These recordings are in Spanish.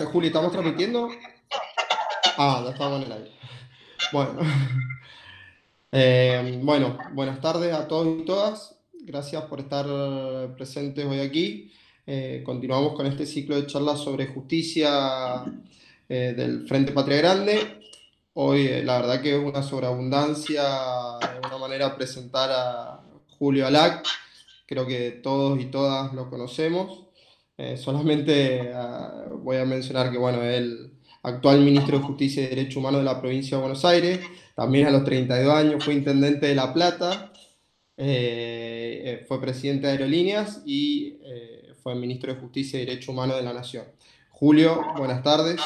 Juli, ¿estamos transmitiendo? Ah, ya estamos en el aire. Bueno, bueno, buenas tardes a todos y todas. Gracias por estar presentes hoy aquí. Continuamos con este ciclo de charlas sobre justicia del Frente Patria Grande. Hoy, la verdad que es una sobreabundancia, es una manera de presentar a Julio Alac. Creo que todos y todas lo conocemos. Solamente voy a mencionar que, bueno, el actual ministro de Justicia y Derechos Humanos de la provincia de Buenos Aires, también a los 32 años fue intendente de La Plata, fue presidente de Aerolíneas y fue ministro de Justicia y Derechos Humanos de la Nación. Julio, buenas tardes.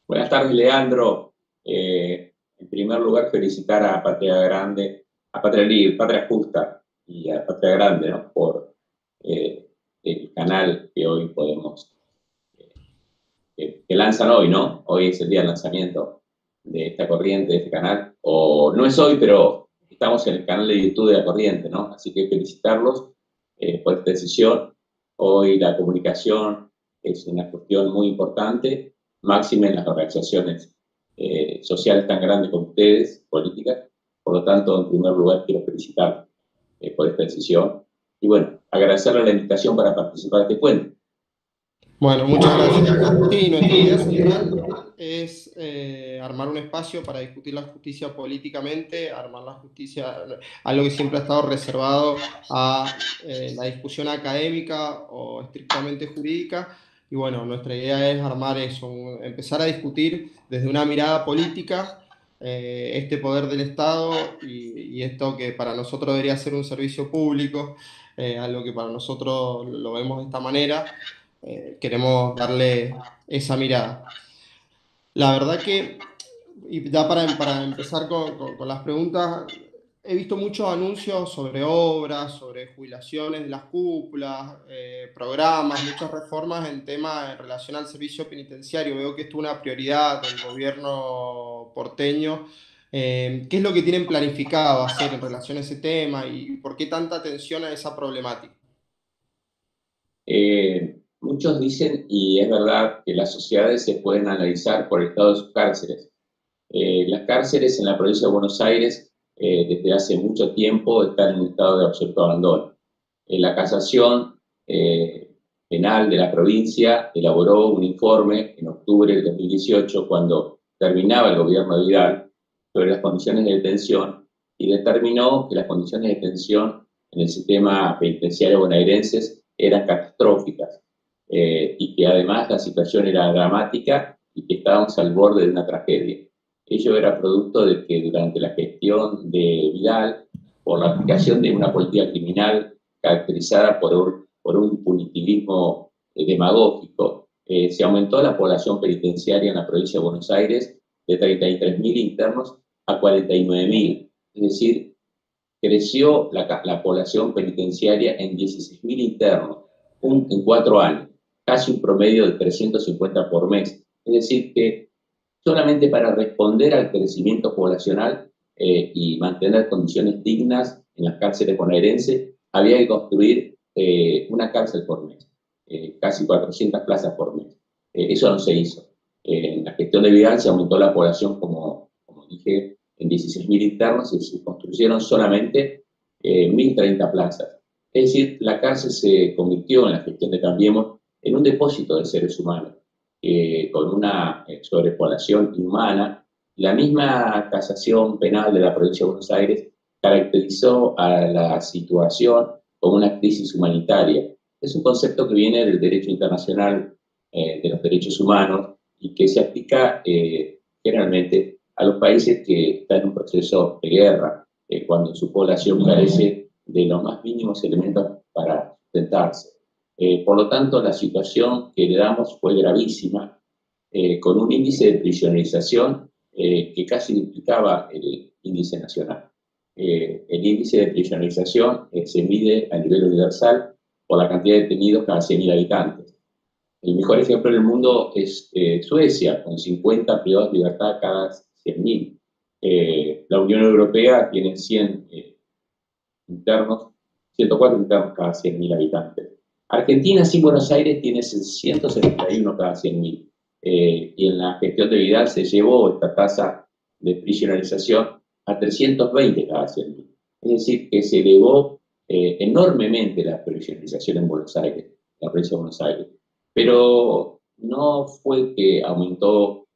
Buenas tardes, Leandro. En primer lugar, felicitar a Patria Grande, a Patria Libre, Patria Justa y a Patria Grande, ¿no? Por el canal que hoy podemos, que lanzan hoy, ¿no? Hoy es el día del lanzamiento de esta corriente, de este canal. O no es hoy, pero estamos en el canal de YouTube de la corriente, ¿no? Así que felicitarlos por esta decisión. Hoy la comunicación es una cuestión muy importante, máxime en las organizaciones sociales tan grandes como ustedes, políticas. Por lo tanto, en primer lugar, quiero felicitar por esta decisión. Y bueno, agradecerle la invitación para participar de este cuento. Bueno, muchas gracias. Sí, nuestra idea central es armar un espacio para discutir la justicia políticamente, armar la justicia, algo que siempre ha estado reservado a la discusión académica o estrictamente jurídica. Y bueno, nuestra idea es armar eso, empezar a discutir desde una mirada política este poder del Estado y esto que para nosotros debería ser un servicio público, algo que para nosotros lo vemos de esta manera. Queremos darle esa mirada. La verdad que, y ya para empezar con las preguntas, he visto muchos anuncios sobre obras, sobre jubilaciones de las cúpulas, programas, muchas reformas en tema en relación al servicio penitenciario. Veo que esto es una prioridad del gobierno porteño. ¿Qué es lo que tienen planificado hacer en relación a ese tema y por qué tanta atención a esa problemática? Muchos dicen, y es verdad, que las sociedades se pueden analizar por el estado de sus cárceles. Las cárceles en la provincia de Buenos Aires desde hace mucho tiempo están en un estado de absoluto abandono. La casación penal de la provincia elaboró un informe en octubre del 2018, cuando terminaba el gobierno de Vidal, sobre las condiciones de detención, y determinó que las condiciones de detención en el sistema penitenciario bonaerense eran catastróficas, y que además la situación era dramática y que estábamos al borde de una tragedia. Ello era producto de que durante la gestión de Vidal, por la aplicación de una política criminal caracterizada por un punitivismo demagógico, se aumentó la población penitenciaria en la provincia de Buenos Aires de 33.000 internos a 49.000. Es decir, creció la población penitenciaria en 16.000 internos en 4 años, casi un promedio de 350 por mes. Es decir, que solamente para responder al crecimiento poblacional y mantener condiciones dignas en las cárceles bonaerenses, había que construir una cárcel por mes, casi 400 plazas por mes. Eso no se hizo. En la gestión de Vidal se aumentó la población, como dije, en 16.000 internos y se construyeron solamente 1.030 plazas. Es decir, la cárcel se convirtió en la gestión de Cambiemos en un depósito de seres humanos, con una sobrepoblación inhumana. La misma casación penal de la provincia de Buenos Aires caracterizó a la situación como una crisis humanitaria. Es un concepto que viene del derecho internacional de los derechos humanos y que se aplica generalmente a los países que están en un proceso de guerra, cuando su población carece de los más mínimos elementos para sustentarse. Por lo tanto, la situación que heredamos fue gravísima, con un índice de prisionerización que casi duplicaba el índice nacional. El índice de prisionerización se mide a nivel universal por la cantidad de detenidos cada 100.000 habitantes. El mejor ejemplo en el mundo es Suecia, con 50 privados de libertad cada 100.000. La Unión Europea tiene 100 internos, 104 internos cada 100.000 habitantes. Argentina, sin Buenos Aires, tiene 171 cada 100.000. y en la gestión de Vidal se llevó esta tasa de prisionerización a 320 cada 100.000. Es decir, que se elevó enormemente la prisionerización en Buenos Aires, en la provincia de Buenos Aires. Pero no fue que aumentó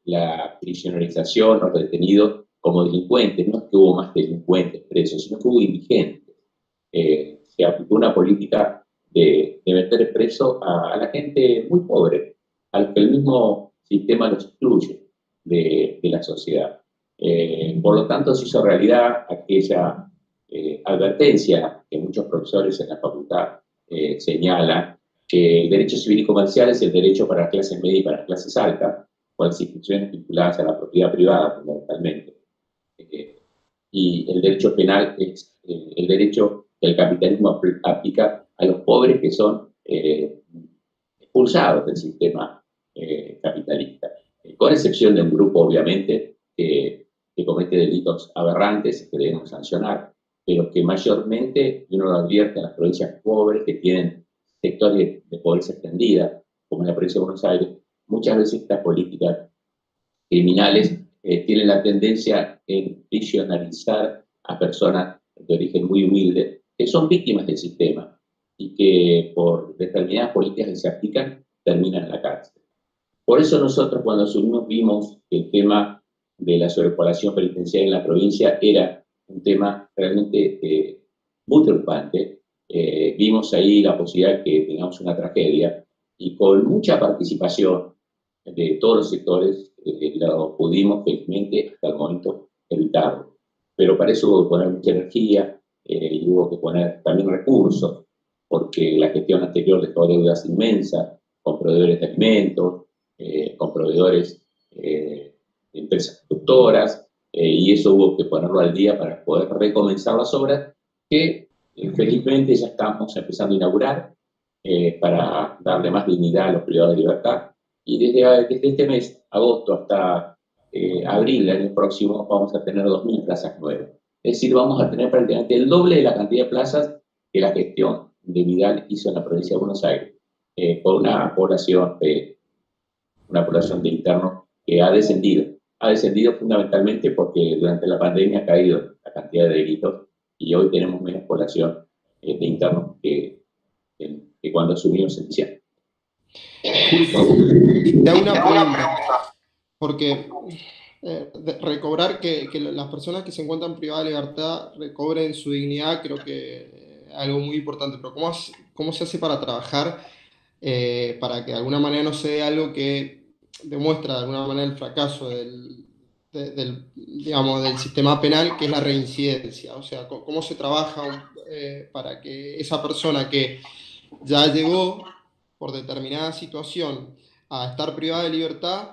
la prisionerización, los detenidos como delincuentes, no es que hubo más delincuentes presos, sino que hubo indigentes. Se aplicó una política de meter preso a la gente muy pobre, a los que el mismo sistema los excluye de la sociedad. Por lo tanto, se hizo realidad aquella advertencia que muchos profesores en la facultad señalan, que el derecho civil y comercial es el derecho para las clases medias y para las clases altas, con las instituciones vinculadas a la propiedad privada fundamentalmente. Y el derecho penal es el derecho que el capitalismo aplica a los pobres que son expulsados del sistema capitalista, con excepción de un grupo, obviamente, que comete delitos aberrantes que debemos sancionar, pero que mayormente uno lo advierte en las provincias pobres que tienen sectores de pobreza extendida, como en la provincia de Buenos Aires. Muchas veces estas políticas criminales tienen la tendencia en prisionerizar a personas de origen muy humilde, que son víctimas del sistema y que por determinadas políticas que se aplican terminan en la cárcel. Por eso nosotros cuando asumimos vimos que el tema de la sobrepoblación penitenciaria en la provincia era un tema realmente muy preocupante. Vimos ahí la posibilidad de que tengamos una tragedia y con mucha participación de todos los sectores lo pudimos felizmente hasta el momento evitarlo. Pero para eso hubo que poner mucha energía y hubo que poner también recursos, porque la gestión anterior dejó deudas inmensas con proveedores de alimentos, con proveedores de empresas productoras, y eso hubo que ponerlo al día para poder recomenzar las obras que felizmente ya estamos empezando a inaugurar para darle más dignidad a los privados de libertad. Y desde este mes, agosto, hasta abril del año próximo, vamos a tener 2.000 plazas nuevas. Es decir, vamos a tener prácticamente el doble de la cantidad de plazas que la gestión de Vidal hizo en la provincia de Buenos Aires, por una población de internos que ha descendido. Ha descendido fundamentalmente porque durante la pandemia ha caído la cantidad de delitos y hoy tenemos menos población de internos que cuando asumimos el diciembre. Te hago una pregunta, porque recobrar que las personas que se encuentran privadas de libertad recobren su dignidad, creo que es algo muy importante, pero ¿cómo se hace para trabajar para que de alguna manera no se dé algo que demuestra de alguna manera el fracaso digamos, del sistema penal, que es la reincidencia? O sea, ¿cómo se trabaja para que esa persona que ya llegó por determinada situación a estar privada de libertad,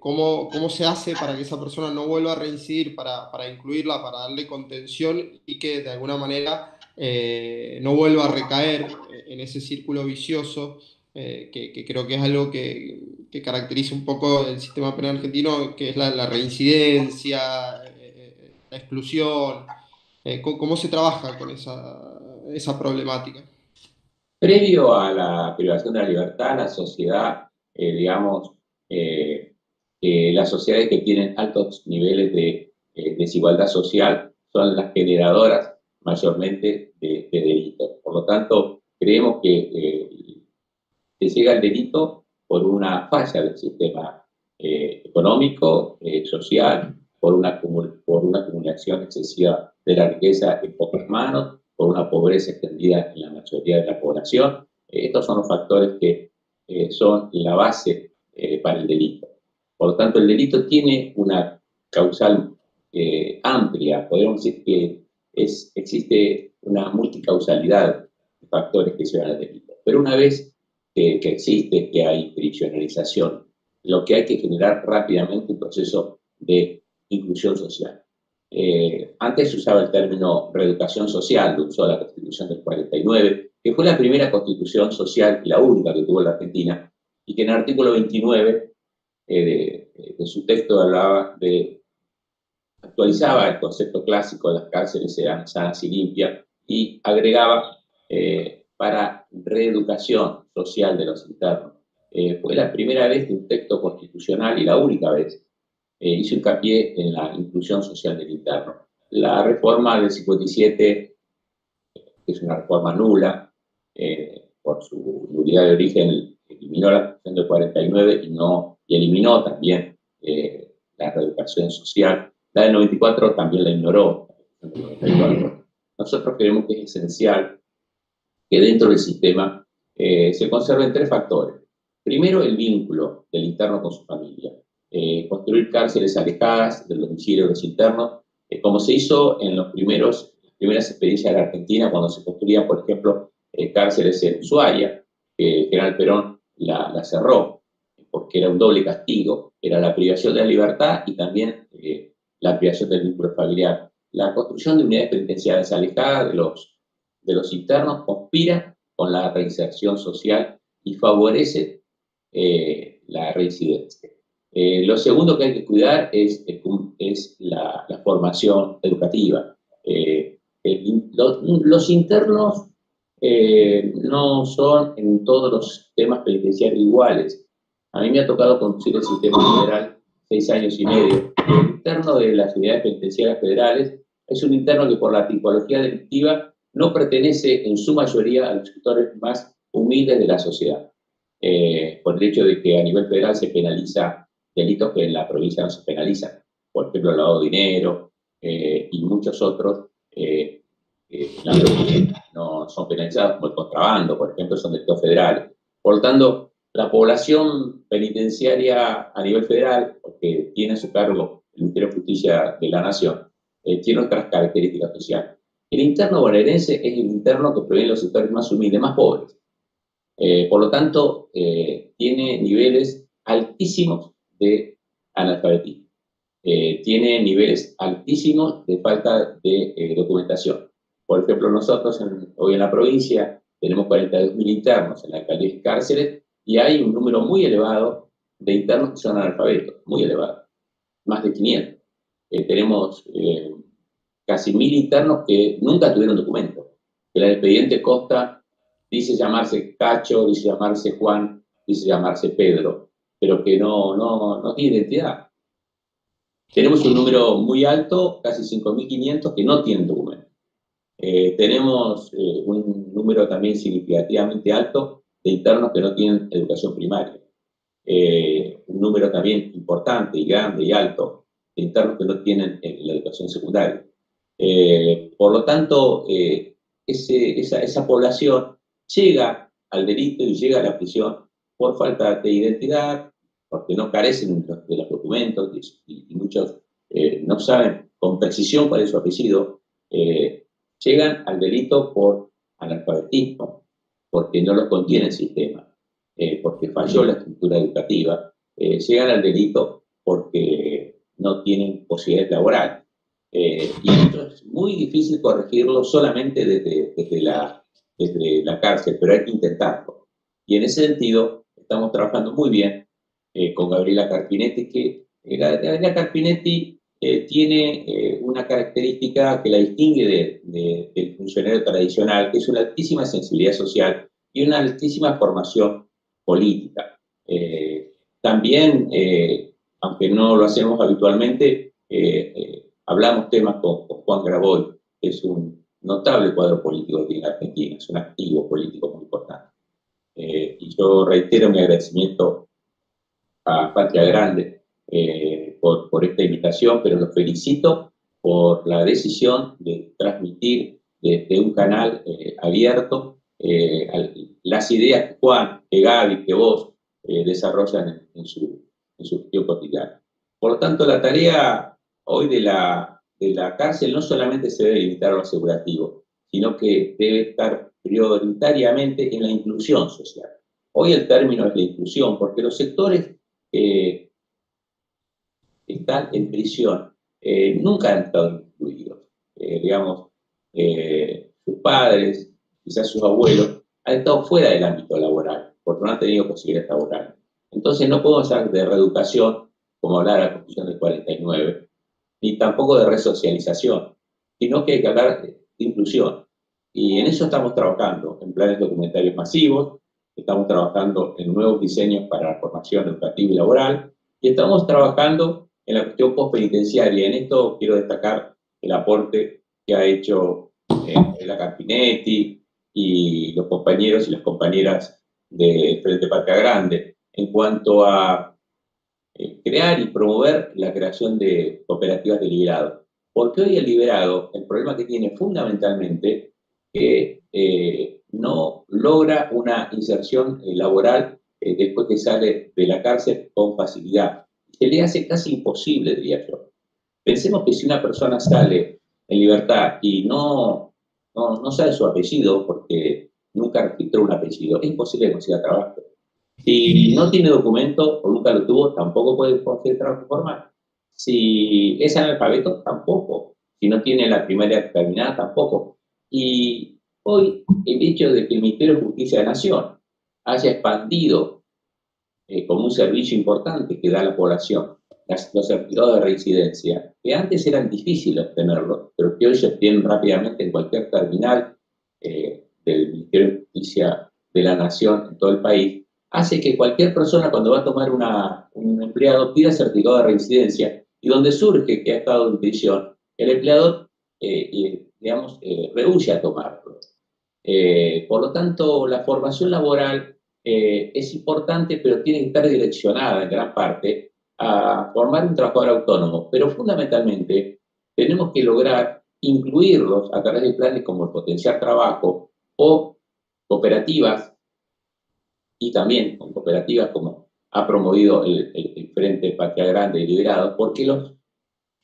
cómo se hace para que esa persona no vuelva a reincidir, para incluirla, para darle contención y que de alguna manera no vuelva a recaer en ese círculo vicioso, que creo que es algo que caracteriza un poco el sistema penal argentino, que es la reincidencia, la exclusión? ¿Cómo se trabaja con esa problemática? Previo a la privación de la libertad, la sociedad, digamos, las sociedades que tienen altos niveles de desigualdad social son las generadoras mayormente de delitos. Por lo tanto, creemos que se llega al delito por una falla del sistema económico, social, por una acumulación excesiva de la riqueza en pocas manos, por una pobreza extendida en la mayoría de la población. Estos son los factores que son la base para el delito. Por lo tanto, el delito tiene una causal amplia. Podemos decir que existe una multicausalidad de factores que llevan al delito. Pero una vez que existe, que hay prisionerización, lo que hay que generar rápidamente un proceso de inclusión social. Antes se usaba el término reeducación social, lo usó la Constitución del 49, que fue la primera constitución social y la única que tuvo la Argentina, y que en el artículo 29 de su texto hablaba actualizaba el concepto clásico de las cárceles sean sanas y limpias y agregaba para reeducación social de los internos fue la primera vez que un texto constitucional, y la única vez, hizo hincapié en la inclusión social del interno. La reforma del 57, que es una reforma nula, por su nulidad de origen, eliminó la Constitución del 49 y eliminó también la reeducación social. La del 94 también la ignoró. Nosotros creemos que es esencial que dentro del sistema se conserven tres factores. Primero, el vínculo del interno con su familia. Construir cárceles alejadas del domicilio de los internos, como se hizo en las primeras experiencias de la Argentina, cuando se construían, por ejemplo, cárceles en Ushuaia, que General Perón la cerró, porque era un doble castigo. Era la privación de la libertad y también la privación del vínculo familiar. La construcción de unidades penitenciarias alejadas de los internos conspira con la reinserción social y favorece la reincidencia. Lo segundo que hay que cuidar es la formación educativa. Los internos no son en todos los sistemas penitenciarios iguales. A mí me ha tocado conducir el sistema federal 6 años y medio. El interno de las unidades penitenciarias federales es un interno que por la tipología delictiva no pertenece en su mayoría a los sectores más humildes de la sociedad. Por el hecho de que a nivel federal se penaliza delitos que en la provincia no se penalizan. Por ejemplo, el lavado de dinero y muchos otros no son penalizados, como el contrabando, por ejemplo, son delitos federales. Por lo tanto, la población penitenciaria a nivel federal, porque tiene a su cargo el Ministerio de Justicia de la Nación, tiene otras características sociales. El interno bonaerense es el interno que proviene de los sectores más humildes, más pobres. Por lo tanto, tiene niveles altísimos de analfabetismo. Tiene niveles altísimos de falta de documentación. Por ejemplo, nosotros hoy en la provincia tenemos 42.000 internos en la alcaldía y cárceles y hay un número muy elevado de internos que son analfabetos, muy elevado, más de 500. Tenemos casi 1.000 internos que nunca tuvieron documento. El expediente consta, dice llamarse Cacho, dice llamarse Juan, dice llamarse Pedro, pero que no tiene identidad. Tenemos un número muy alto, casi 5.500, que no tienen documento. Tenemos un número también significativamente alto de internos que no tienen educación primaria. Un número también importante y grande y alto de internos que no tienen la educación secundaria. Por lo tanto, esa población llega al delito y llega a la prisión por falta de identidad, porque no carecen de los documentos y muchos no saben con precisión cuál es su apellido. Llegan al delito por analfabetismo, porque no lo contiene el sistema, porque falló la estructura educativa. Llegan al delito porque no tienen posibilidades laborales. Y esto es muy difícil corregirlo solamente desde la cárcel, pero hay que intentarlo. Y en ese sentido, estamos trabajando muy bien con Gabriela Carpinetti, que Gabriela Carpinetti tiene una característica que la distingue del funcionario tradicional, que es una altísima sensibilidad social y una altísima formación política. También, aunque no lo hacemos habitualmente, hablamos temas con Juan Graboy, que es un notable cuadro político de Argentina, es un activo político muy importante. Y yo reitero mi agradecimiento a Patria Grande por esta invitación, pero los felicito por la decisión de transmitir desde un canal abierto las ideas que Juan, que Gaby, que vos desarrollan en su gestión cotidiana. Por lo tanto, la tarea hoy de la cárcel no solamente se debe limitar a lo asegurativo, sino que debe estar prioritariamente en la inclusión social. Hoy el término es la inclusión, porque los sectores que están en prisión nunca han estado incluidos. Digamos, sus padres, quizás sus abuelos, han estado fuera del ámbito laboral, porque no han tenido posibilidades laborales. Entonces no podemos hablar de reeducación, como hablar de la Constitución del 49, ni tampoco de resocialización, sino que hay que hablar de inclusión. Y en eso estamos trabajando, en planes documentarios masivos, estamos trabajando en nuevos diseños para la formación educativa y laboral, y estamos trabajando en la cuestión postpenitenciaria. En esto quiero destacar el aporte que ha hecho la Carpinetti y los compañeros y las compañeras de Frente Patria Grande en cuanto a crear y promover la creación de cooperativas de liberado. Porque hoy el liberado, el problema que tiene fundamentalmente que no logra una inserción laboral después que sale de la cárcel con facilidad. Se le hace casi imposible, diría yo. Pensemos que si una persona sale en libertad y no sabe su apellido porque nunca registró un apellido, es imposible que consiga trabajo. Si no tiene documento o nunca lo tuvo, tampoco puede conseguir trabajo formal. Si es analfabeto, tampoco. Si no tiene la primaria terminada, tampoco. Y hoy el hecho de que el Ministerio de Justicia de la Nación haya expandido como un servicio importante que da a la población los certificados de residencia, que antes eran difíciles obtenerlos, pero que hoy se obtienen rápidamente en cualquier terminal del Ministerio de Justicia de la Nación en todo el país, hace que cualquier persona cuando va a tomar un empleado pida certificado de residencia, y donde surge que ha estado en prisión, el empleador, digamos, rehúye a tomarlo. Por lo tanto, la formación laboral es importante, pero tiene que estar direccionada en gran parte a formar un trabajador autónomo. Pero fundamentalmente tenemos que lograr incluirlos a través de planes como el Potenciar Trabajo o cooperativas, y también con cooperativas como ha promovido el Frente Patria Grande y Liberado, porque los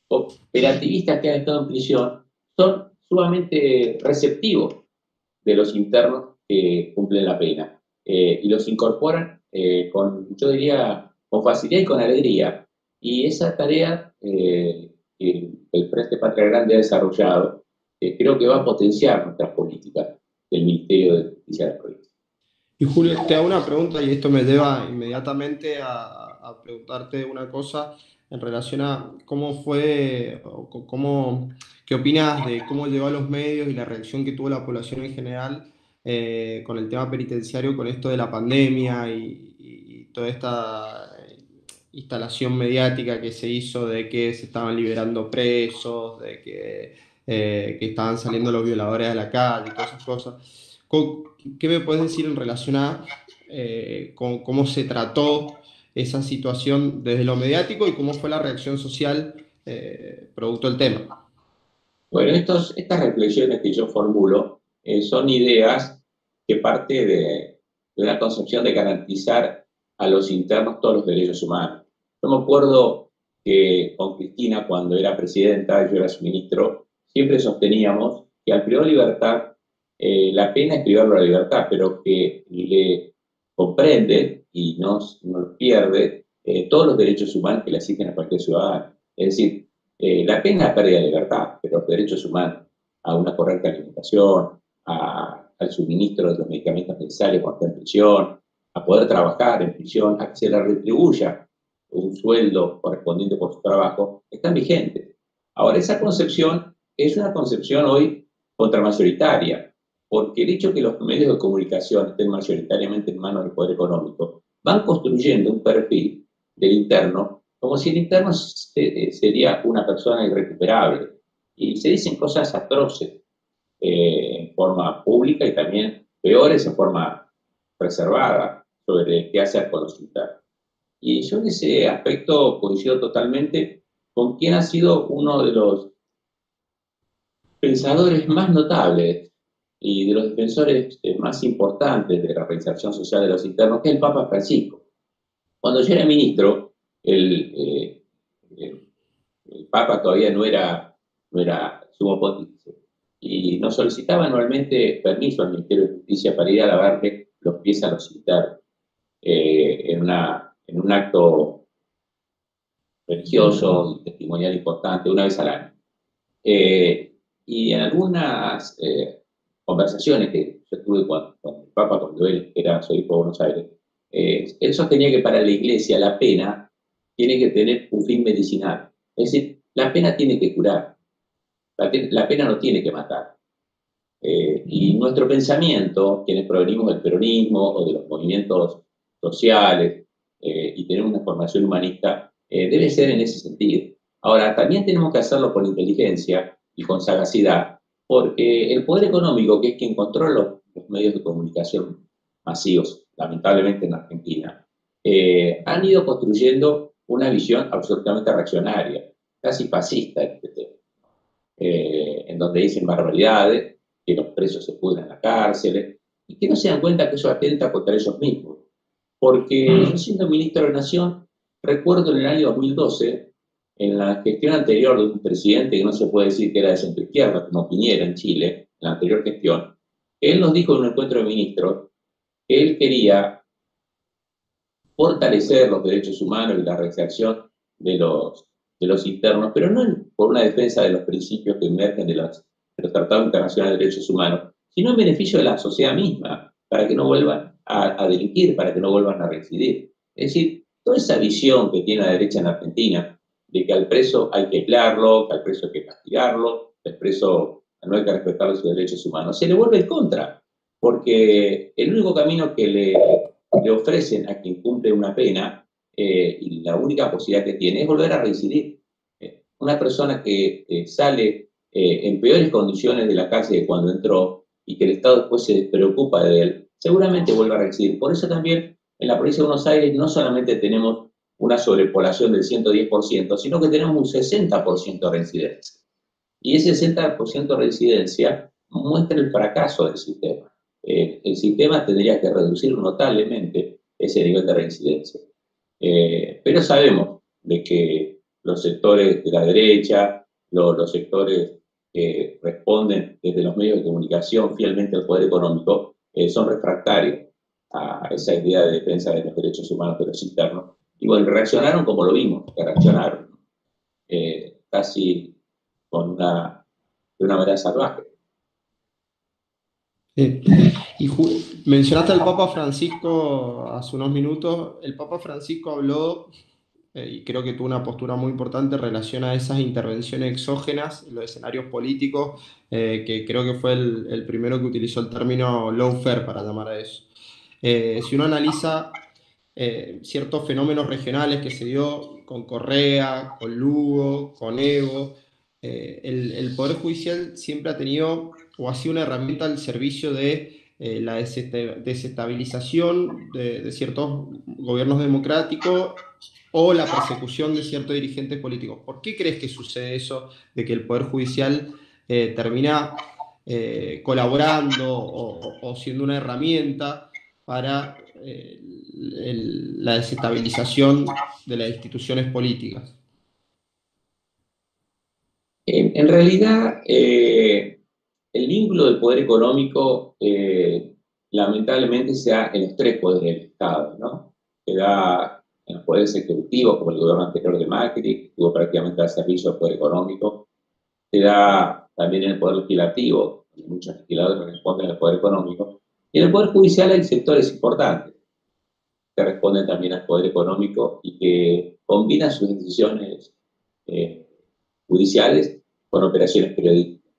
cooperativistas que han estado en prisión son sumamente receptivos de los internos que cumplen la pena y los incorporan yo diría, con facilidad y con alegría. Y esa tarea que el Frente Patria Grande ha desarrollado, creo que va a potenciar nuestras políticas del Ministerio de Justicia de la Provincia. Y Julio, te hago una pregunta y esto me lleva inmediatamente a preguntarte una cosa en relación a cómo fue, qué opinas de cómo llegó a los medios y la reacción que tuvo la población en general con el tema penitenciario, con esto de la pandemia y toda esta instalación mediática que se hizo de que se estaban liberando presos, de que estaban saliendo los violadores a la calle y todas esas cosas. ¿Qué me puedes decir en relación a cómo se trató esa situación desde lo mediático y cómo fue la reacción social producto del tema? Bueno, estas reflexiones que yo formulo son ideas que parte de una concepción de garantizar a los internos todos los derechos humanos. Yo me acuerdo que con Cristina, cuando era presidenta, yo era su ministro, siempre sosteníamos que al privado de libertad, la pena es privarlo de la libertad, pero que le comprende y no pierde todos los derechos humanos que le exigen a cualquier ciudadano. Es decir, la pena es pérdida de libertad, pero los derechos humanos a una correcta alimentación, al suministro de los medicamentos necesarios cuando está en prisión, a poder trabajar en prisión, a que se le retribuya un sueldo correspondiente por su trabajo, están vigentes. Ahora, esa concepción es una concepción hoy contramayoritaria, porque el hecho de que los medios de comunicación estén mayoritariamente en manos del poder económico, van construyendo un perfil del interno como si el interno sería una persona irrecuperable. Y se dicen cosas atroces en forma pública y también peores en forma reservada sobre qué hacer con los internos. Y yo en ese aspecto coincido totalmente con quien ha sido uno de los pensadores más notables y de los defensores más importantes de la reinserción social de los internos, que es el Papa Francisco. Cuando yo era ministro, el Papa todavía no era sumo pontífice, y nos solicitaba anualmente permiso al Ministerio de Justicia para ir a lavarle los pies a los internos en un acto religioso y testimonial importante, una vez al año. Y en algunas conversaciones que yo tuve con el Papa cuando él era arzobispo de Buenos Aires, él sostenía que para la Iglesia la pena tiene que tener un fin medicinal. Es decir, la pena tiene que curar, la pena no tiene que matar. Y nuestro pensamiento, quienes provenimos del peronismo o de los movimientos sociales y tenemos una formación humanista, debe ser en ese sentido. Ahora, también tenemos que hacerlo con inteligencia y con sagacidad, porque el poder económico, que es quien controla los medios de comunicación masivos, lamentablemente en Argentina, han ido construyendo una visión absolutamente reaccionaria, casi fascista de este tema, en donde dicen barbaridades, que los presos se pudren en la cárcel, y que no se dan cuenta que eso atenta contra ellos mismos. Porque yo siendo ministro de Nación, recuerdo en el año 2012, en la gestión anterior de un presidente que no se puede decir que era de centro izquierda, como Piñera en Chile, en la anterior gestión, él nos dijo en un encuentro de ministros que él quería fortalecer los derechos humanos y la reinserción de los internos, pero no por una defensa de los principios que emergen de los tratados internacionales de derechos humanos, sino en beneficio de la sociedad misma, para que no vuelvan a delinquir, para que no vuelvan a reincidir. Es decir, toda esa visión que tiene la derecha en Argentina, de que al preso hay que aislarlo, que al preso hay que castigarlo, que al preso no hay que respetar sus derechos humanos, se le vuelve en contra, porque el único camino que le ofrecen a quien cumple una pena y la única posibilidad que tiene es volver a reincidir. Una persona que sale en peores condiciones de la cárcel de cuando entró y que el Estado después se preocupa de él, seguramente vuelve a reincidir. Por eso también en la provincia de Buenos Aires no solamente tenemos una sobrepoblación del 110%, sino que tenemos un 60% de reincidencia. Y ese 60% de reincidencia muestra el fracaso del sistema. El sistema tendría que reducir notablemente ese nivel de reincidencia. Pero sabemos de que los sectores de la derecha, los sectores que responden desde los medios de comunicación fielmente al poder económico, son refractarios a esa idea de defensa de los derechos humanos de los internos. Y bueno, reaccionaron como lo vimos, que reaccionaron, casi de una manera salvaje. Sí. Y mencionaste al Papa Francisco hace unos minutos. El Papa Francisco habló, y creo que tuvo una postura muy importante en relación a esas intervenciones exógenas en los escenarios políticos, que creo que fue el primero que utilizó el término lawfare para llamar a eso. Si uno analiza ciertos fenómenos regionales que se dio con Correa, con Lugo, con Evo, el Poder Judicial siempre ha tenido o ha sido una herramienta al servicio de la desestabilización de ciertos gobiernos democráticos o la persecución de ciertos dirigentes políticos. ¿Por qué crees que sucede eso de que el Poder Judicial termina colaborando o siendo una herramienta para la desestabilización de las instituciones políticas? En realidad, el vínculo del poder económico lamentablemente se da en los tres poderes del Estado, ¿no? Se da en los poderes ejecutivos, como el gobierno anterior de Macri, que estuvo prácticamente al servicio del poder económico. Se da también en el poder legislativo, donde muchos legisladores responden al poder económico. Y en el poder judicial hay sectores importantes que responden también al poder económico y que combinan sus decisiones judiciales con operaciones periodísticas.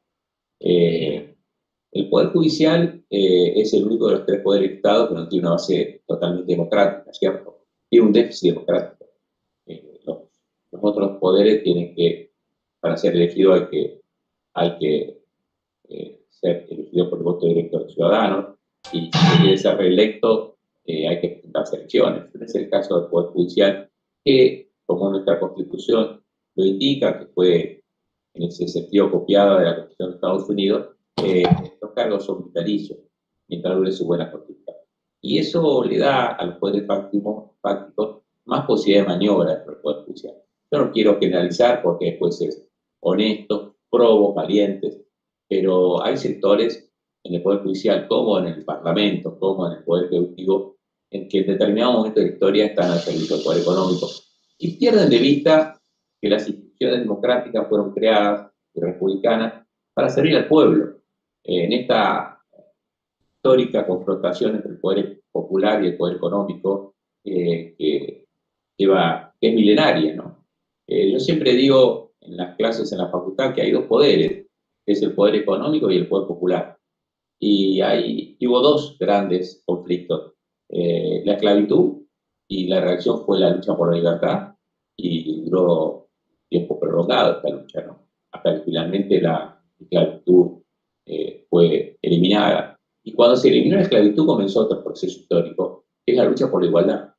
El Poder Judicial es el único de los tres poderes del Estado que no tiene una base totalmente democrática, ¿cierto? Tiene un déficit democrático. Los otros poderes tienen que, para ser elegido hay que ser elegido por el voto directo de los ciudadanos y si se quiere ser reelecto hay que presentarse elecciones. Este es el caso del Poder Judicial que, como nuestra Constitución lo indica, que fue en ese sentido copiada de la Constitución de Estados Unidos, los cargos son vitalicios mientras dure su buena conducta. Y eso le da a los poderes fácticos más posibilidad de maniobra dentro del Poder Judicial. Yo no quiero generalizar porque después ser honestos, probos, valientes, pero hay sectores en el Poder Judicial, como en el Parlamento, como en el Poder Ejecutivo, en que en determinado momento de la historia están al servicio del poder económico y pierden de vista que las instituciones democráticas fueron creadas y republicanas para servir al pueblo. En esta histórica confrontación entre el poder popular y el poder económico, que es milenaria, ¿no? Yo siempre digo en las clases en la facultad que hay dos poderes, que es el poder económico y el poder popular. y hubo dos grandes conflictos, la esclavitud, y la reacción fue la lucha por la libertad, y duró tiempo prolongado esta lucha, ¿no? Hasta que finalmente la esclavitud fue eliminada. Y cuando se eliminó la esclavitud comenzó otro proceso histórico, que es la lucha por la igualdad.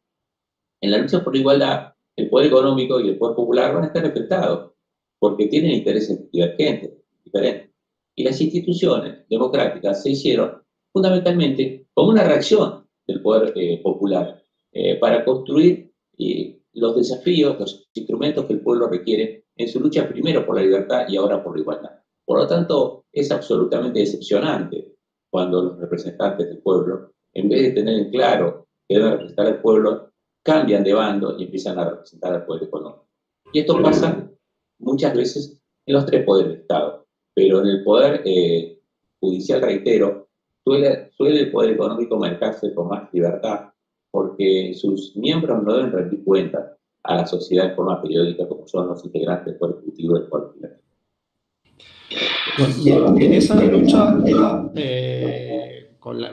En la lucha por la igualdad, el poder económico y el poder popular van a estar enfrentados, porque tienen intereses divergentes, diferentes. Y las instituciones democráticas se hicieron fundamentalmente como una reacción del poder popular para construir los desafíos, los instrumentos que el pueblo requiere en su lucha primero por la libertad y ahora por la igualdad. Por lo tanto, es absolutamente decepcionante cuando los representantes del pueblo, en vez de tener en claro que deben representar al pueblo, cambian de bando y empiezan a representar al poder económico. Y esto pasa muchas veces en los tres poderes del Estado, pero en el poder judicial, reitero, suele el poder económico marcarse con más libertad, porque sus miembros no deben rendir cuentas a la sociedad de forma periódica, como son los integrantes del Poder Ejecutivo y del Poder Legislativo. Y en esa lucha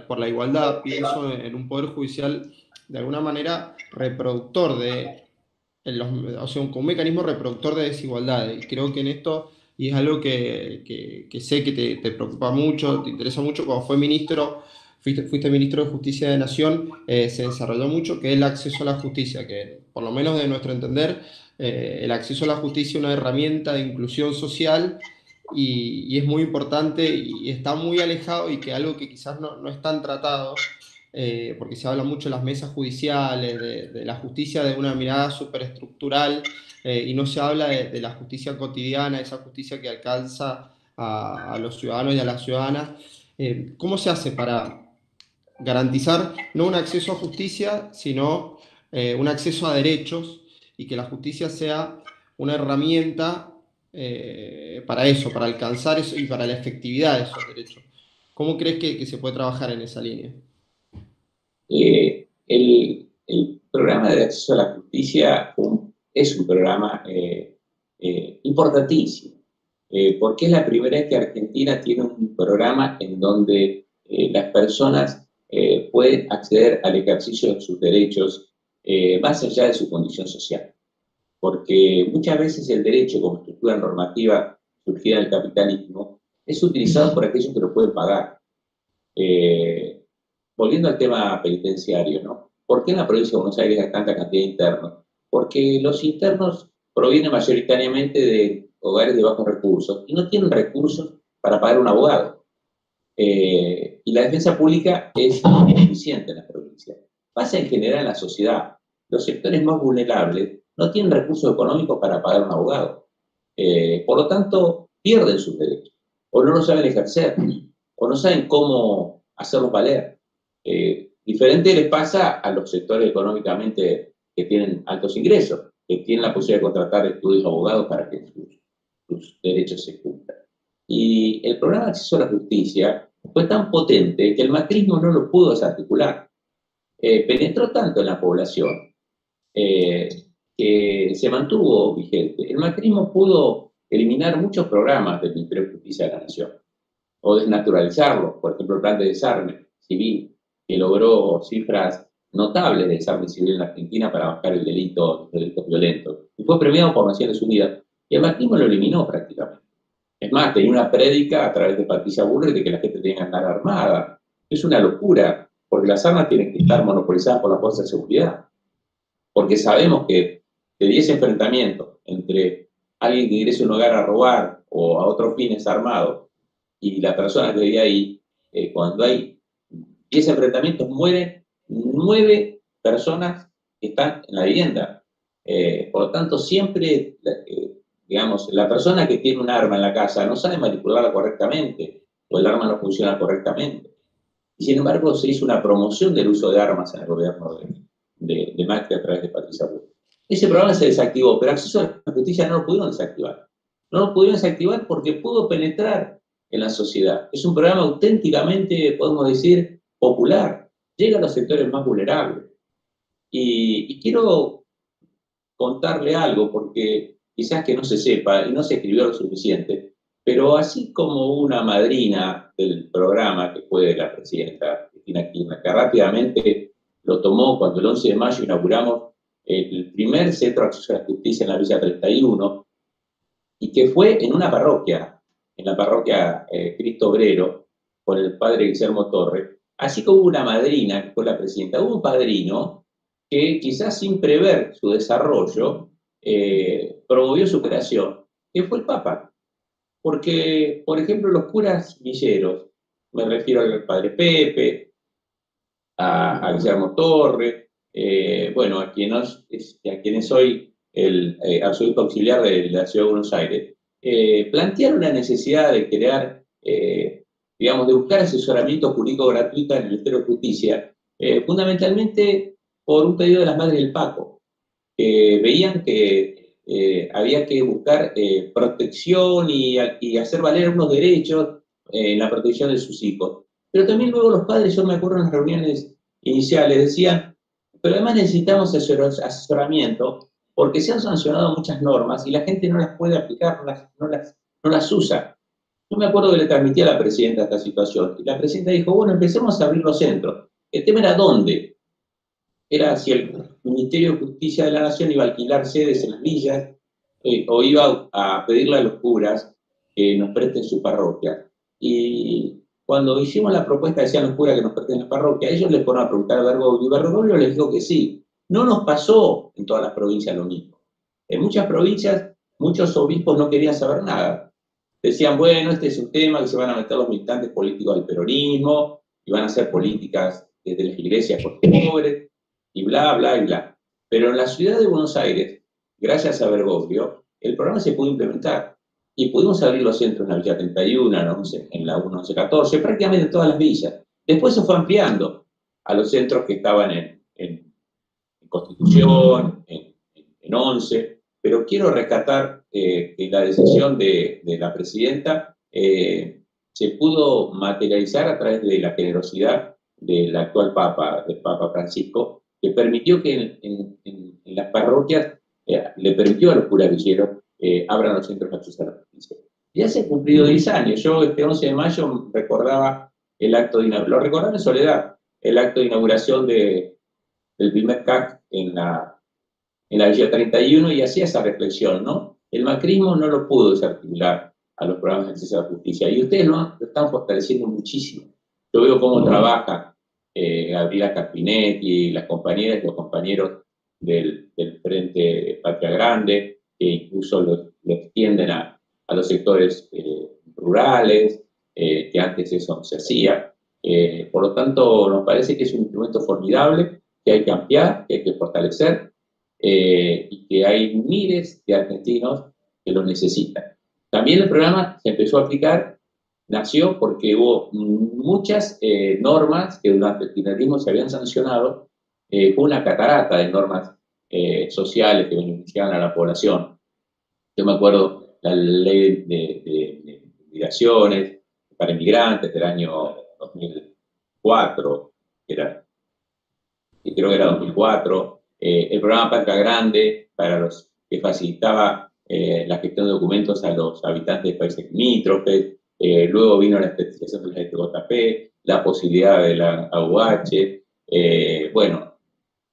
por la igualdad, pienso en un poder judicial de alguna manera reproductor o sea, un mecanismo reproductor de desigualdades. Y creo que en esto, y es algo que sé que te preocupa mucho, te interesa mucho, cuando fuiste ministro de Justicia de Nación, se desarrolló mucho, que es el acceso a la justicia, que por lo menos de nuestro entender, el acceso a la justicia es una herramienta de inclusión social y es muy importante y está muy alejado y que algo que quizás no es tan tratado, porque se habla mucho de las mesas judiciales, de la justicia de una mirada superestructural, y no se habla de la justicia cotidiana, esa justicia que alcanza a los ciudadanos y a las ciudadanas. ¿Cómo se hace para garantizar no un acceso a justicia, sino un acceso a derechos, y que la justicia sea una herramienta para eso, para alcanzar eso y para la efectividad de esos derechos? ¿Cómo crees que se puede trabajar en esa línea? El programa de acceso a la justicia es un programa importantísimo, porque es la primera vez que Argentina tiene un programa en donde las personas pueden acceder al ejercicio de sus derechos más allá de su condición social. Porque muchas veces el derecho como estructura normativa surgida del capitalismo es utilizado por aquellos que lo pueden pagar. Volviendo al tema penitenciario, ¿no? ¿Por qué en la provincia de Buenos Aires hay tanta cantidad de internos? Porque los internos provienen mayoritariamente de hogares de bajos recursos y no tienen recursos para pagar un abogado. Y la defensa pública es insuficiente en la provincia. Pasa en general en la sociedad. Los sectores más vulnerables no tienen recursos económicos para pagar un abogado. Por lo tanto, pierden sus derechos. O no lo saben ejercer, o no saben cómo hacerlos valer. Diferente les pasa a los sectores económicamente que tienen altos ingresos, que tienen la posibilidad de contratar estudios abogados para que sus derechos se cumplan. Y el programa de acceso a la justicia fue tan potente que el macrismo no lo pudo desarticular. Penetró tanto en la población que se mantuvo vigente. El macrismo pudo eliminar muchos programas del Ministerio de Justicia de la Nación o desnaturalizarlos, por ejemplo, el plan de desarme civil, que logró cifras notables de desarme civil en la Argentina para bajar los delitos violentos. Y fue premiado por Naciones Unidas. Y el macrismo lo eliminó prácticamente. Es más, tenía una prédica a través de Patricia Bullrich de que la gente tenía que andar armada. Es una locura, porque las armas tienen que estar monopolizadas por las fuerzas de seguridad. Porque sabemos que de 10 enfrentamientos entre alguien que ingresa a un hogar a robar o a otros fines armados y la persona que vive ahí, cuando hay 10 enfrentamientos, mueren 9 personas que están en la vivienda. Por lo tanto, siempre, digamos, la persona que tiene un arma en la casa no sabe manipularla correctamente o el arma no funciona correctamente. Y sin embargo, se hizo una promoción del uso de armas en el gobierno de Macri a través de Patricia Bullrich. Ese programa se desactivó, pero acceso a la justicia no lo pudieron desactivar. No lo pudieron desactivar porque pudo penetrar en la sociedad. Es un programa auténticamente, podemos decir, popular. Llega a los sectores más vulnerables. Y quiero contarle algo, porque quizás que no se sepa y no se escribió lo suficiente, Pero así como una madrina del programa, que fue la presidenta Cristina Kirchner, que rápidamente lo tomó cuando el 11 de mayo inauguramos el primer centro de acceso a la justicia en la Villa 31, y que fue en una parroquia, en la parroquia Cristo Obrero, con el padre Guillermo Torres. Así como una madrina, que fue la presidenta, hubo un padrino que quizás sin prever su desarrollo, promovió su creación, que fue el Papa. Porque, por ejemplo, los curas villeros, me refiero al padre Pepe, a Guillermo Torre, bueno, a quienes soy el arzobispo auxiliar de la Ciudad de Buenos Aires, plantearon la necesidad de crear, digamos, de buscar asesoramiento jurídico gratuito en el Ministerio de Justicia, fundamentalmente por un pedido de las Madres del Paco, que veían que había que buscar protección y hacer valer unos derechos en la protección de sus hijos. Pero también luego los padres, yo me acuerdo en las reuniones iniciales, decían, pero además necesitamos asesoramiento porque se han sancionado muchas normas y la gente no las puede aplicar, no las usa. Yo me acuerdo que le transmití a la presidenta esta situación y la presidenta dijo, bueno, empecemos a abrir los centros. El tema era dónde. Era si el Ministerio de Justicia de la Nación iba a alquilar sedes en las villas o iba a pedirle a los curas que nos presten su parroquia. Y cuando hicimos la propuesta, decían los curas que nos presten la parroquia, ellos les fueron a preguntar a Bergoglio y Bergoglio les dijo que sí. No nos pasó en todas las provincias lo mismo. En muchas provincias, muchos obispos no querían saber nada. Decían, bueno, este es un tema que se van a meter los militantes políticos del peronismo y van a hacer políticas desde las iglesias por pobres y bla, bla, y bla. Pero en la ciudad de Buenos Aires, gracias a Bergoglio, el programa se pudo implementar y pudimos abrir los centros en la Villa 31, en la 1114, prácticamente en todas las villas. Después se fue ampliando a los centros que estaban en Constitución, en 11, pero quiero rescatar que la decisión de la presidenta se pudo materializar a través de la generosidad del actual Papa, del Papa Francisco, que permitió que en las parroquias, le permitió a los curas villeros abran los centros de acceso a la justicia. Ya se han cumplido 10 años. Yo este 11 de mayo recordaba el acto de inauguración, lo recordaba en soledad, el acto de inauguración del primer CAC en la Villa 31 y hacía esa reflexión, ¿no? El macrismo no lo pudo desarticular a los programas de acceso a la justicia y ustedes lo están fortaleciendo muchísimo. Yo veo cómo trabaja Gabriela Carpinetti, las compañeras y los compañeros del Frente Patria Grande, que incluso lo extienden a los sectores rurales, que antes eso no se hacía. Por lo tanto, nos parece que es un instrumento formidable, que hay que ampliar, que hay que fortalecer, y que hay miles de argentinos que lo necesitan. También el programa se empezó a aplicar, nació porque hubo muchas normas que durante el kirchnerismo se habían sancionado, fue una catarata de normas sociales que beneficiaban a la población. Yo me acuerdo la ley de migraciones para inmigrantes del año 2004, creo que era 2004, el programa Patria Grande, para los que facilitaba la gestión de documentos a los habitantes de países limítrofes, luego vino la especialización de la STJP, la posibilidad de la AUH, bueno,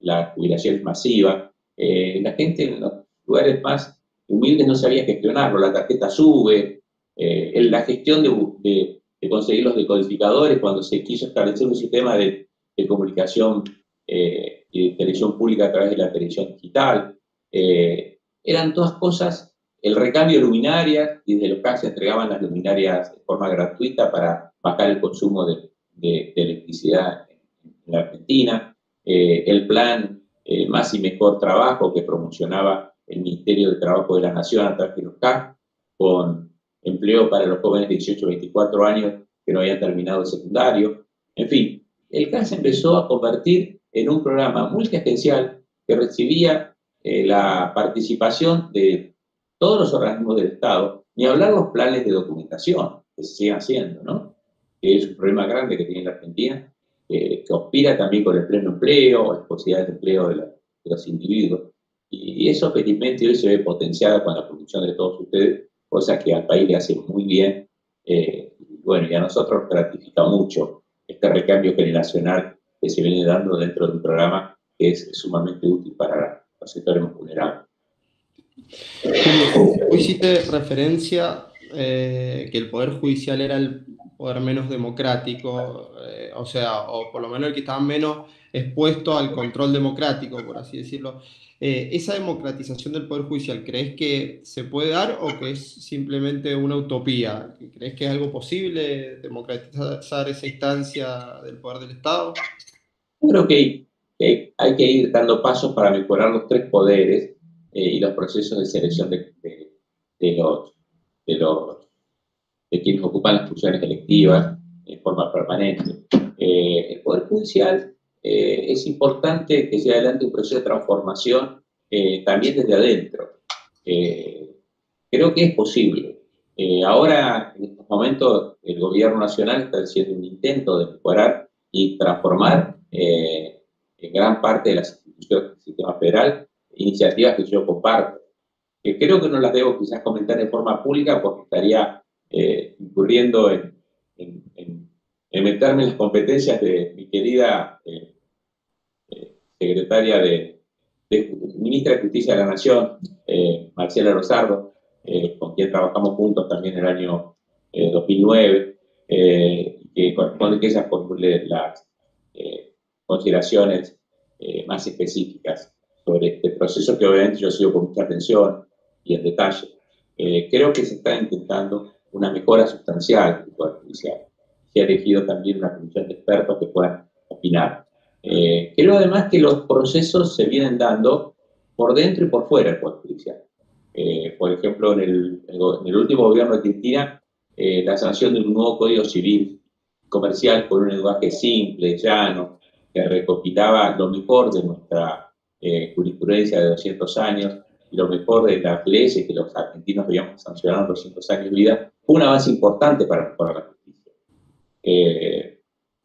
la jubilación masiva. La gente en los lugares más humildes no sabía gestionarlo, la tarjeta sube, la gestión de conseguir los decodificadores cuando se quiso establecer un sistema de comunicación y de televisión pública a través de la televisión digital. Eran todas cosas, el recambio de luminarias, y desde los CAC se entregaban las luminarias de forma gratuita para bajar el consumo de electricidad en la Argentina. El plan Más y Mejor Trabajo, que promocionaba el Ministerio de Trabajo de la Nación a través de los CAC, con empleo para los jóvenes de 18 a 24 años que no habían terminado el secundario. En fin, el CAC se empezó a convertir en un programa multiagencial que recibía la participación de todos los organismos del Estado, ni hablar los planes de documentación que se siguen haciendo, ¿no? Que es un problema grande que tiene la Argentina, que conspira también con el pleno empleo, las posibilidades de empleo de los individuos. Y eso felizmente hoy se ve potenciada con la producción de todos ustedes, cosa que al país le hace muy bien. Bueno, y a nosotros gratifica mucho este recambio generacional que se viene dando dentro de un programa que es sumamente útil para los sectores más vulnerables. Julio, hoy hiciste referencia que el Poder Judicial era el poder menos democrático, o sea, o por lo menos el que estaba menos expuesto al control democrático, por así decirlo. ¿Esa democratización del Poder Judicial, crees que se puede dar o que es simplemente una utopía? ¿Crees que es algo posible democratizar esa instancia del poder del Estado? Yo creo que hay que ir dando pasos para mejorar los tres poderes y los procesos de selección de los, de los de quienes ocupan las funciones electivas en forma permanente. El Poder Judicial es importante que se adelante un proceso de transformación también desde adentro. Creo que es posible. Ahora, en estos momentos, el gobierno nacional está haciendo un intento de mejorar y transformar en gran parte de las instituciones del sistema federal iniciativas que yo comparto. Que creo que no las debo quizás comentar de forma pública porque estaría incurriendo en meterme en las competencias de mi querida secretaria ministra de Justicia de la Nación, Marcela Rosardo, con quien trabajamos juntos también en el año 2009, que corresponde que ella formule las consideraciones más específicas sobre este proceso que obviamente yo sigo con mucha atención y en detalle. Creo que se está intentando una mejora sustancial del Poder Judicial. Se ha elegido también una comisión de expertos que puedan opinar. Creo además que los procesos se vienen dando por dentro y por fuera del Poder Judicial. Por ejemplo, en el último gobierno de Cristina, la sanción de un nuevo Código Civil comercial con un lenguaje simple, llano, que recopilaba lo mejor de nuestra jurisprudencia de 200 años y lo mejor de las leyes que los argentinos habíamos sancionado en 200 años de vida, fue un avance importante para mejorar la justicia.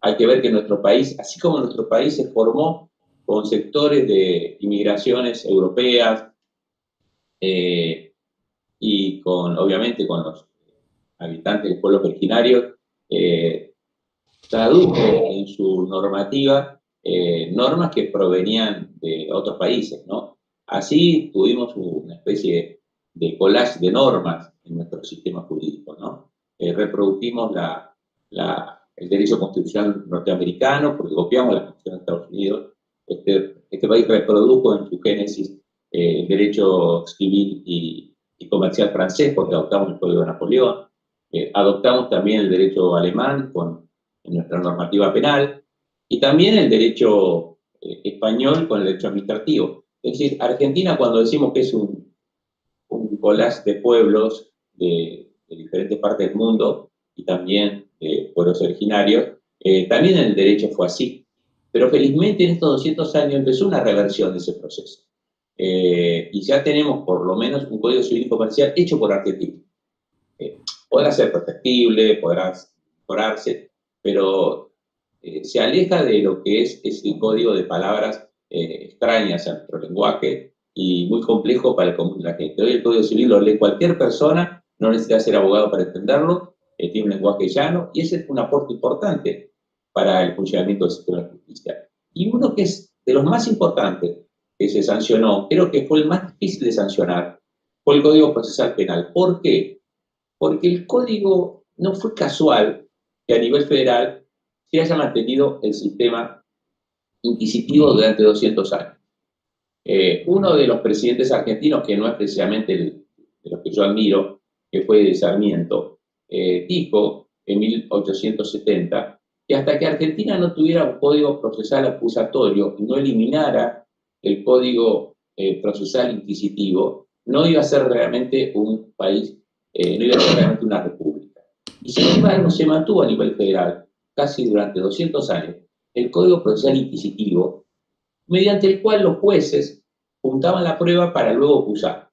Hay que ver que nuestro país, así como nuestro país se formó con sectores de inmigraciones europeas y obviamente con los habitantes de pueblos originarios, tradujo en su normativa normas que provenían de otros países, ¿no? Así tuvimos una especie de collage de normas en nuestro sistema jurídico, ¿no? Reproducimos el derecho constitucional norteamericano, porque copiamos la Constitución de Estados Unidos. Este país reprodujo en su génesis el derecho civil y comercial francés, porque adoptamos el Código de Napoleón. Adoptamos también el derecho alemán en nuestra normativa penal, y también el derecho español con el derecho administrativo. Es decir, Argentina, cuando decimos que es un collage de pueblos de diferentes partes del mundo y también de pueblos originarios, también el derecho fue así. Pero felizmente en estos 200 años empezó una reversión de ese proceso. Y ya tenemos por lo menos un Código Civil y Comercial hecho por argentinos. Podrá ser perfectible, podrá mejorarse, pero se aleja de lo que es ese código de palabras extrañas a nuestro lenguaje y muy complejo para el común de la gente. Hoy el Código Civil lo lee cualquier persona, no necesita ser abogado para entenderlo, tiene un lenguaje llano, y ese es un aporte importante para el funcionamiento del sistema de justicia. Y uno que es de los más importantes que se sancionó, creo que fue el más difícil de sancionar, fue el Código Procesal Penal. ¿Por qué? Porque el código no fue casual que a nivel federal se haya mantenido el sistema inquisitivo durante 200 años. Uno de los presidentes argentinos, que no es precisamente de los que yo admiro, que fue de Sarmiento, dijo en 1870 que hasta que Argentina no tuviera un código procesal acusatorio y no eliminara el código procesal inquisitivo, no iba a ser realmente un país, no iba a ser realmente una república. Y sin embargo se mantuvo a nivel federal casi durante 200 años el código procesal inquisitivo, mediante el cual los jueces juntaban la prueba para luego acusar.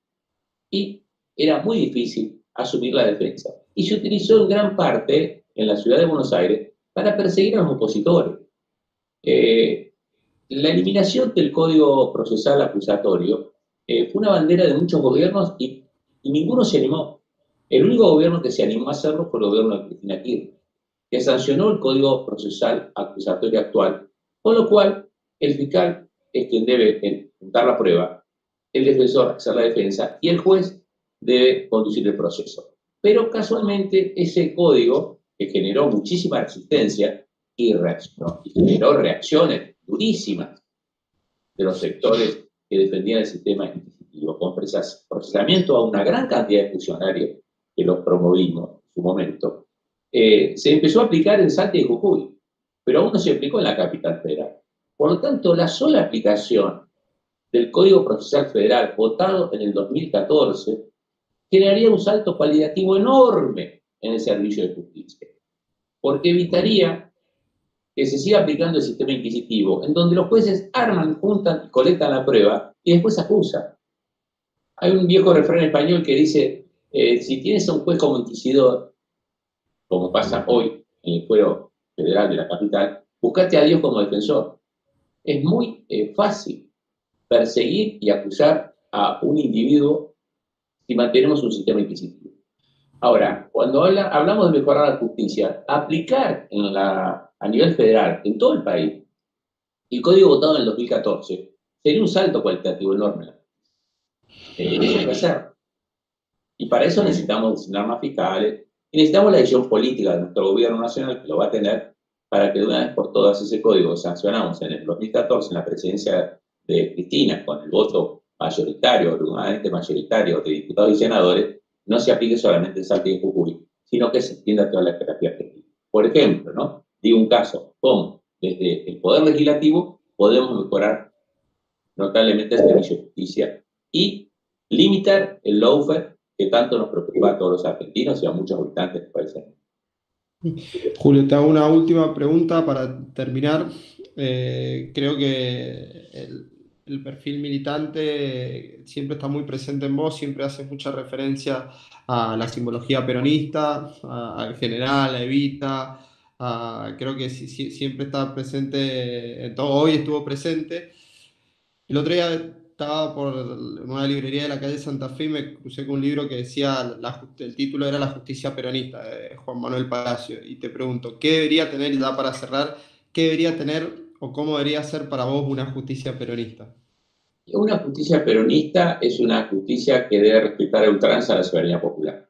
Y era muy difícil asumir la defensa. Y se utilizó en gran parte en la ciudad de Buenos Aires para perseguir a los opositores. La eliminación del Código Procesal Acusatorio fue una bandera de muchos gobiernos y ninguno se animó. El único gobierno que se animó a hacerlo fue el gobierno de Cristina Kirchner, que sancionó el Código Procesal Acusatorio actual, con lo cual el fiscal es quien debe juntar la prueba, el defensor hacer la defensa y el juez debe conducir el proceso. Pero casualmente ese código, que generó muchísima resistencia y generó reacciones durísimas de los sectores que defendían el sistema inquisitivo, con procesamiento a una gran cantidad de funcionarios que los promovimos en su momento, se empezó a aplicar en Salta y Jujuy, pero aún no se aplicó en la capital federal. Por lo tanto, la sola aplicación del Código Procesal Federal votado en el 2014 generaría un salto cualitativo enorme en el servicio de justicia, porque evitaría que se siga aplicando el sistema inquisitivo, en donde los jueces arman, juntan y colectan la prueba y después acusan. Hay un viejo refrán español que dice, si tienes a un juez como inquisidor, como pasa hoy en el fuero federal de la capital, buscate a Dios como defensor. Es muy fácil perseguir y acusar a un individuo si mantenemos un sistema inquisitivo. Ahora, cuando hablamos de mejorar la justicia, aplicar a nivel federal, en todo el país, el código votado en el 2014, sería un salto cualitativo enorme. Eso hay que hacer. Y para eso necesitamos designar más fiscales y necesitamos la decisión política de nuestro gobierno nacional, que lo va a tener, para que de una vez por todas ese código que sancionamos en el 2014 en la presidencia de Cristina, con el voto mayoritario, abrumadoramente mayoritario de diputados y senadores, no se aplique solamente en Salta y en Jujuy, sino que se extienda a toda la geografía argentina. Por ejemplo, ¿no? Digo un caso, como desde el Poder Legislativo podemos mejorar notablemente el servicio de justicia y limitar el lawfare que tanto nos preocupa a todos los argentinos y a muchos habitantes del país. Julio, te hago una última pregunta para terminar. Creo que el perfil militante siempre está muy presente en vos, siempre haces mucha referencia a la simbología peronista, al general, a Evita. Creo que siempre está presente, en todo, hoy estuvo presente. El otro día estaba por una librería de la calle Santa Fe y me crucé con un libro que decía, el título era La justicia peronista, de Juan Manuel Palacio. Y te pregunto, ¿qué debería tener, ya para cerrar, qué debería tener o cómo debería ser para vos una justicia peronista? Una justicia peronista es una justicia que debe respetar a ultranza la soberanía popular.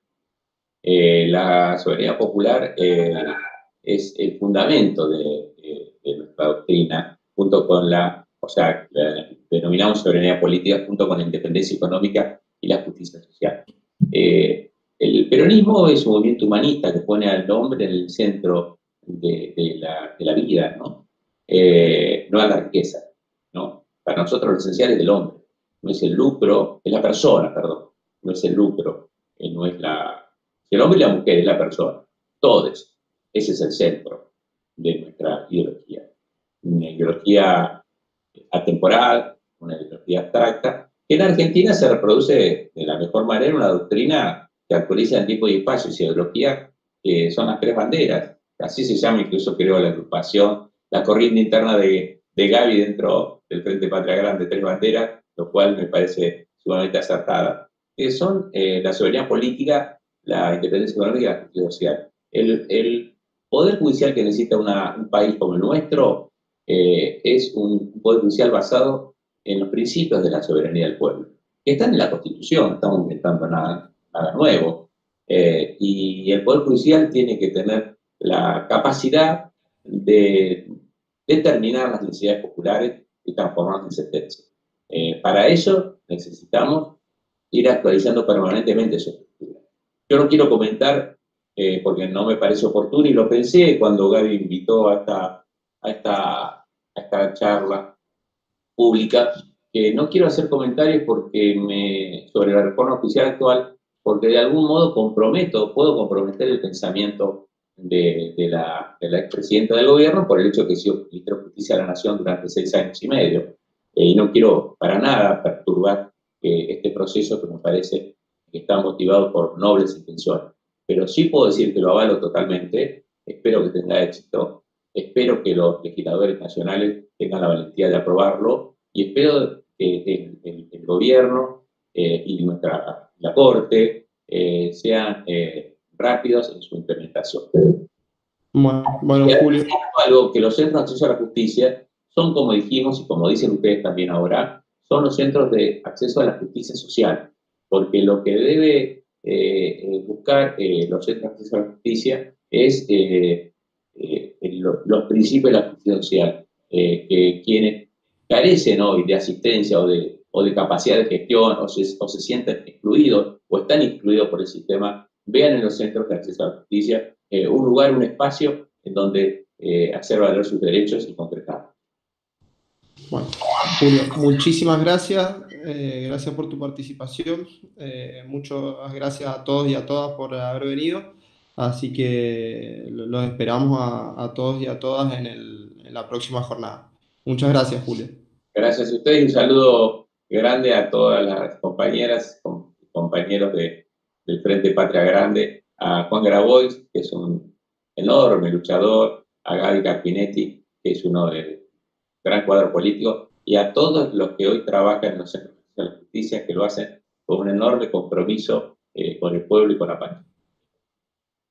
La soberanía popular es el fundamento de nuestra doctrina, junto con o sea, la denominamos soberanía política, junto con la independencia económica y la justicia social. El peronismo es un movimiento humanista que pone al hombre en el centro de la vida, ¿no? No a la riqueza, ¿no? Para nosotros lo esencial es el hombre, no es el lucro, es la persona, perdón, no es el lucro, no es el hombre y la mujer, es la persona, todos. Ese es el centro de nuestra ideología. Una ideología atemporal, una ideología abstracta, que en Argentina se reproduce de la mejor manera una doctrina que actualiza en tiempo y espacio, y ideología que son las tres banderas. Así se llama incluso, creo, la agrupación, la corriente interna de Gavi dentro del Frente Patria Grande, tres banderas, lo cual me parece sumamente acertada, que son la soberanía política, la independencia económica y la justicia social. El poder judicial que necesita un país como el nuestro es un poder judicial basado en los principios de la soberanía del pueblo, que están en la Constitución, no estamos inventando nada nuevo. Y el poder judicial tiene que tener la capacidad de determinar las necesidades populares y transformarlas en sentencias. Para eso necesitamos ir actualizando permanentemente su estructura. Yo no quiero comentar, porque no me parece oportuno, y lo pensé cuando Gaby invitó a esta charla pública, que no quiero hacer comentarios sobre la reforma judicial actual, porque de algún modo puedo comprometer el pensamiento de la expresidenta del gobierno por el hecho de que he sido ministro de Justicia de la Nación durante 6 años y medio. Y no quiero para nada perturbar este proceso, que me parece que está motivado por nobles intenciones. Pero sí puedo decir que lo avalo totalmente, espero que tenga éxito, espero que los legisladores nacionales tengan la valentía de aprobarlo y espero que el gobierno y la Corte sean rápidos en su implementación. Bueno, Julio. Algo que los centros de acceso a la justicia son, como dijimos y como dicen ustedes también ahora, son los centros de acceso a la justicia social, porque lo que debe buscar los centros de acceso a la justicia es los principios de la justicia social, que quienes carecen hoy de asistencia o de capacidad de gestión o se sienten excluidos o están excluidos por el sistema, vean en los centros de acceso a la justicia un lugar, un espacio en donde hacer valer sus derechos y concretarlos. Bueno, Julio, muchísimas gracias. Gracias por tu participación. Muchas gracias a todos y a todas por haber venido. Así que los esperamos a todos y a todas en la próxima jornada. Muchas gracias, Julio. Gracias a ustedes y un saludo grande a todas las compañeras y compañeros del Frente Patria Grande, a Juan Grabois, que es un enorme luchador, a Gaby Carpinetti, que es uno del gran cuadro político, y a todos los que hoy trabajan en los centros de la justicia, que lo hacen con un enorme compromiso con el pueblo y con la patria.